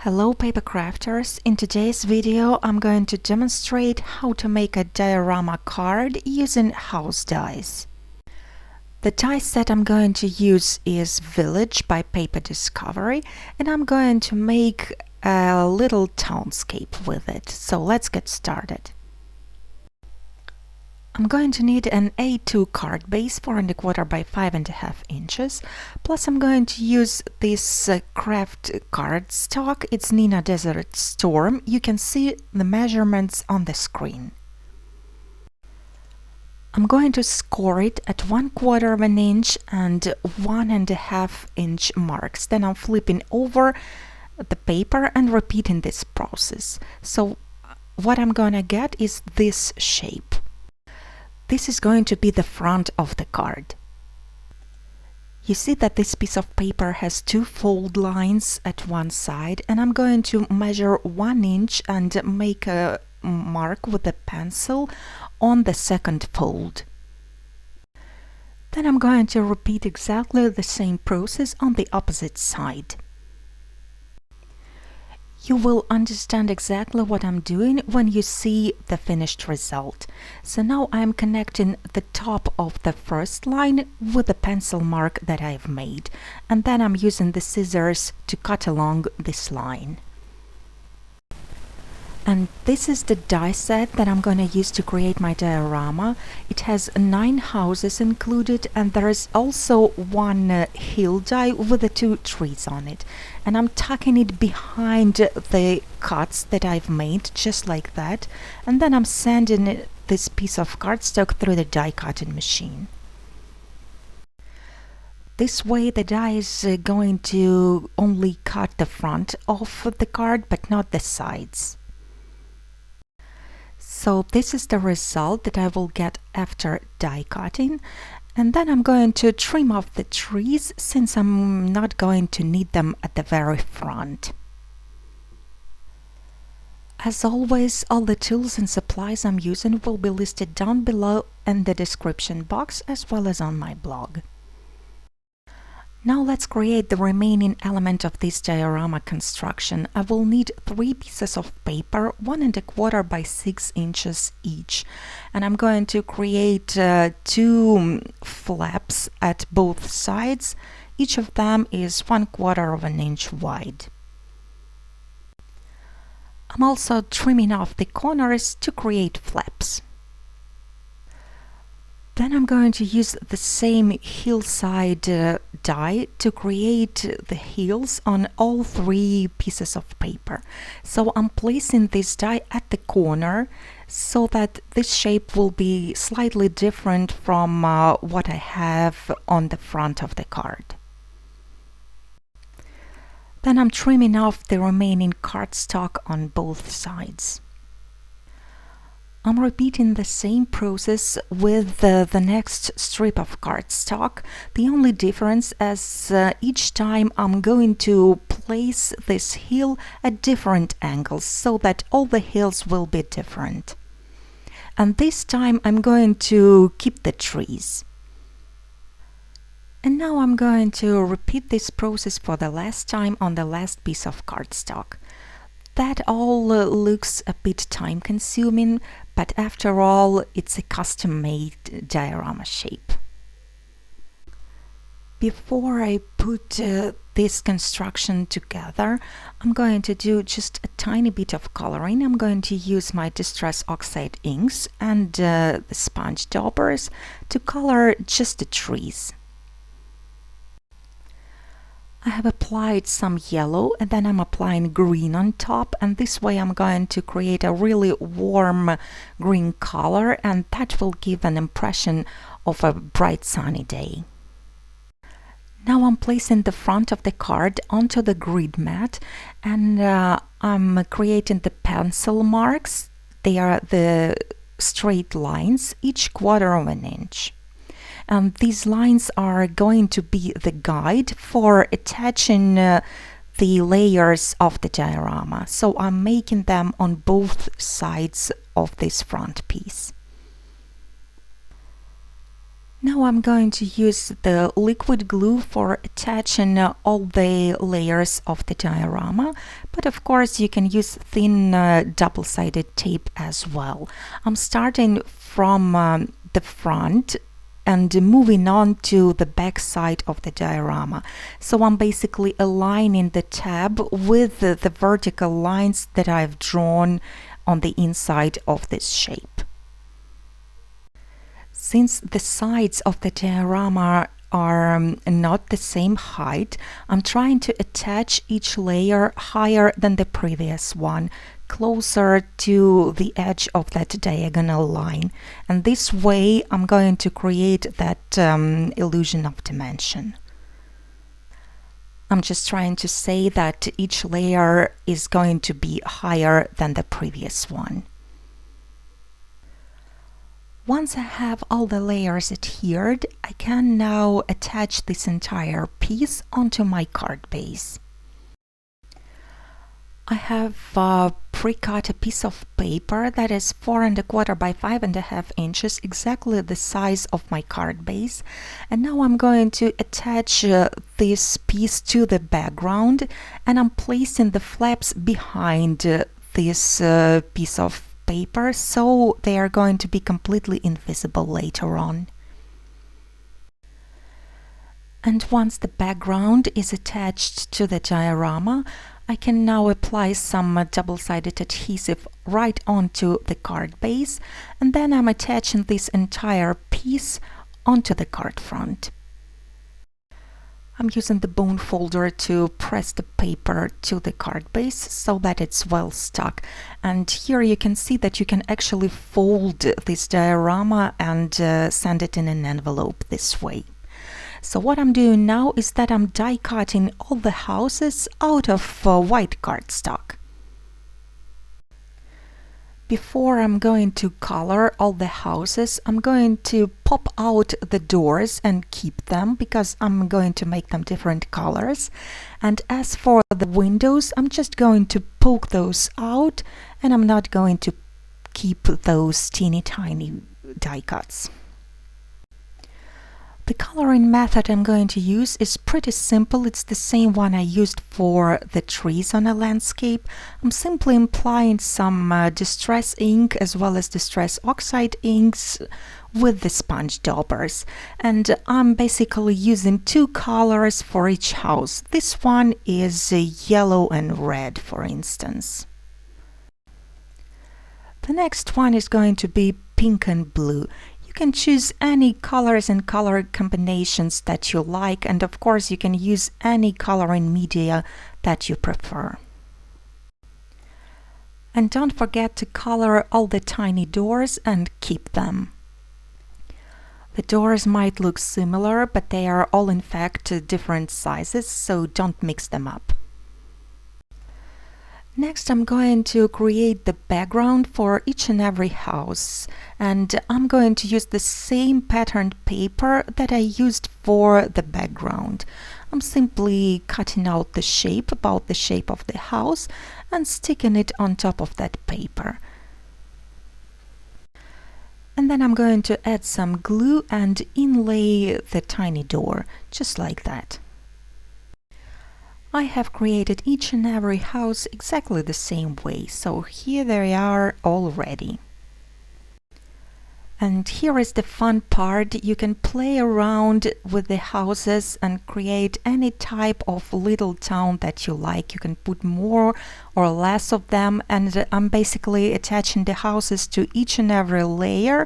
Hello paper crafters, in today's video I'm going to demonstrate how to make a diorama card using house dies. The die set I'm going to use is Village by Paper Discovery, and I'm going to make a little townscape with it. So let's get started. I'm going to need an A2 card base 4¼ by 5½ inches, plus I'm going to use this Kraft cardstock. It's Neenah Desert Storm. You can see the measurements on the screen. I'm going to score it at 1/4 inch and 1½ inch marks. Then I'm flipping over the paper and repeating this process. So what I'm going to get is this shape. This is going to be the front of the card. You see that this piece of paper has two fold lines at one side, and I'm going to measure 1 inch and make a mark with a pencil on the second fold. Then I'm going to repeat exactly the same process on the opposite side. You will understand exactly what I'm doing when you see the finished result. So now I'm connecting the top of the first line with the pencil mark that I've made, and then I'm using the scissors to cut along this line. And this is the die set that I'm going to use to create my diorama. It has 9 houses included, and there is also one hill die with the 2 trees on it. And I'm tucking it behind the cuts that I've made, just like that. And then I'm sanding this piece of cardstock through the die cutting machine. This way the die is going to only cut the front of the card, but not the sides. So this is the result that I will get after die cutting, and then I'm going to trim off the trees since I'm not going to need them at the very front. As always, all the tools and supplies I'm using will be listed down below in the description box as well as on my blog. Now let's create the remaining element of this diorama construction. I will need 3 pieces of paper, 1¼ by 6 inches each, and I'm going to create 2 flaps at both sides. Each of them is 1/4 inch wide. I'm also trimming off the corners to create flaps. Then I'm going to use the same hillside die to create the hills on all 3 pieces of paper. So I'm placing this die at the corner so that this shape will be slightly different from what I have on the front of the card. Then I'm trimming off the remaining cardstock on both sides. I'm repeating the same process with the next strip of cardstock. The only difference is each time I'm going to place this hill at different angles so that all the hills will be different. And this time I'm going to keep the trees. And now I'm going to repeat this process for the last time on the last piece of cardstock. That all looks a bit time-consuming, but after all, it's a custom-made diorama shape. Before I put this construction together, I'm going to do just a tiny bit of coloring. I'm going to use my Distress Oxide inks and the sponge Daubers to color just the trees. I have applied some yellow, and then I'm applying green on top, and this way I'm going to create a really warm green color, and that will give an impression of a bright sunny day. Now I'm placing the front of the card onto the grid mat, and I'm creating the pencil marks. They are the straight lines, each 1/4 inch. And these lines are going to be the guide for attaching the layers of the diorama. So I'm making them on both sides of this front piece. Now I'm going to use the liquid glue for attaching all the layers of the diorama, but of course you can use thin double-sided tape as well. I'm starting from the front and moving on to the back side of the diorama. So I'm basically aligning the tab with the vertical lines that I've drawn on the inside of this shape. Since the sides of the diorama are not the same height, I'm trying to attach each layer higher than the previous one, closer to the edge of that diagonal line. And this way I'm going to create that illusion of dimension. I'm just trying to say that each layer is going to be higher than the previous one. Once I have all the layers adhered, I can now attach this entire piece onto my card base. I have pre-cut a piece of paper that is 4 1/4 by 5 1/2 inches, exactly the size of my card base. And now I'm going to attach this piece to the background, and I'm placing the flaps behind this piece of paper, so they are going to be completely invisible later on. And once the background is attached to the diorama, I can now apply some double-sided adhesive right onto the card base, and then I'm attaching this entire piece onto the card front. I'm using the bone folder to press the paper to the card base so that it's well stuck. And here you can see that you can actually fold this diorama and send it in an envelope this way. So what I'm doing now is that I'm die cutting all the houses out of white cardstock. Before I'm going to color all the houses, I'm going to pop out the doors and keep them because I'm going to make them different colors. And as for the windows, I'm just going to poke those out, and I'm not going to keep those teeny tiny die cuts. The coloring method I'm going to use is pretty simple. It's the same one I used for the trees on a landscape. I'm simply applying some distress ink as well as distress oxide inks with the sponge daubers. And I'm basically using 2 colors for each house. This one is yellow and red, for instance. The next one is going to be pink and blue. You can choose any colors and color combinations that you like, and of course you can use any coloring media that you prefer. And don't forget to color all the tiny doors and keep them. The doors might look similar, but they are all in fact different sizes, so don't mix them up. Next, I'm going to create the background for each and every house, and I'm going to use the same patterned paper that I used for the background. I'm simply cutting out the shape, about the shape of the house, and sticking it on top of that paper. And then I'm going to add some glue and inlay the tiny door, just like that. I have created each and every house exactly the same way, so here they are already. And here is the fun part. You can play around with the houses and create any type of little town that you like. You can put more or less of them, and I'm basically attaching the houses to each and every layer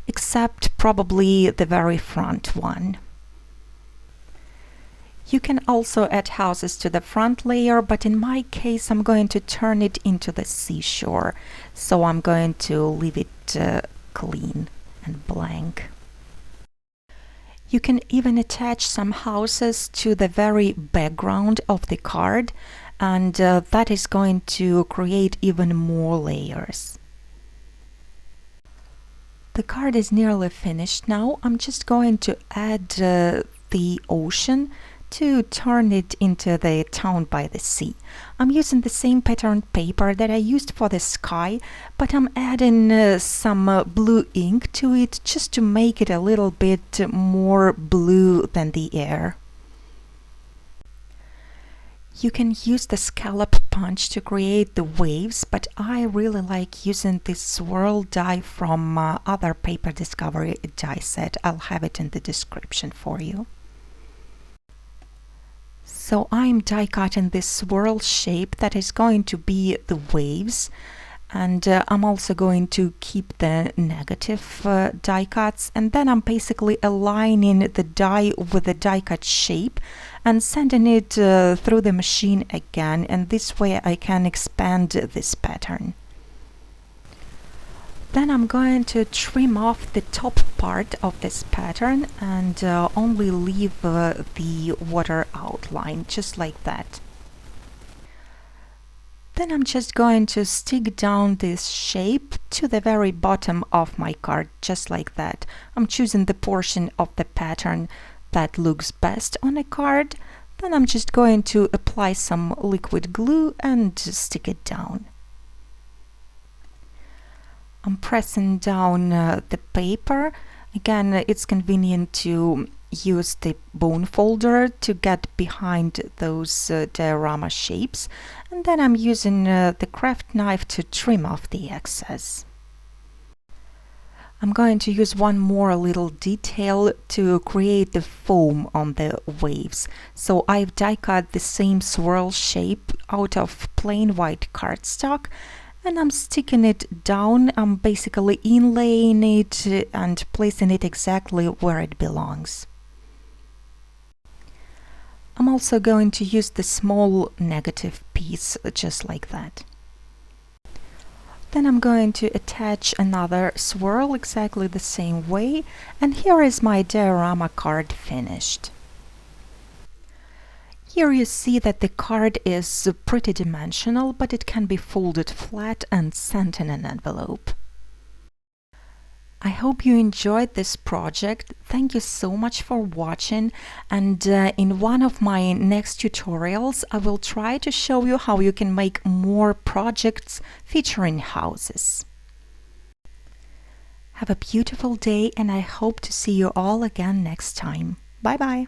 except probably the very front one. You can also add houses to the front layer, but in my case I'm going to turn it into the seashore, so I'm going to leave it clean and blank. You can even attach some houses to the very background of the card, and that is going to create even more layers. The card is nearly finished now. I'm just going to add the ocean to turn it into the town by the sea. I'm using the same patterned paper that I used for the sky, but I'm adding some blue ink to it just to make it a little bit more blue than the air. You can use the scallop punch to create the waves, but I really like using this swirl die from other Paper Discovery die set. I'll have it in the description for you. So I'm die cutting this swirl shape that is going to be the waves, and I'm also going to keep the negative die cuts, and then I'm basically aligning the die with the die cut shape and sending it through the machine again, and this way I can expand this pattern. Then I'm going to trim off the top part of this pattern and only leave the water outline, just like that. Then I'm just going to stick down this shape to the very bottom of my card, just like that. I'm choosing the portion of the pattern that looks best on a card. Then I'm just going to apply some liquid glue and stick it down. I'm pressing down the paper. Again, it's convenient to use the bone folder to get behind those diorama shapes, and then I'm using the Kraft knife to trim off the excess. I'm going to use one more little detail to create the foam on the waves. So I've die cut the same swirl shape out of plain white cardstock, and I'm sticking it down. I'm basically inlaying it and placing it exactly where it belongs. I'm also going to use the small negative piece, just like that. Then I'm going to attach another swirl exactly the same way, and here is my diorama card finished. Here you see that the card is pretty dimensional, but it can be folded flat and sent in an envelope. I hope you enjoyed this project. Thank you so much for watching, and in one of my next tutorials I will try to show you how you can make more projects featuring houses. Have a beautiful day, and I hope to see you all again next time. Bye bye!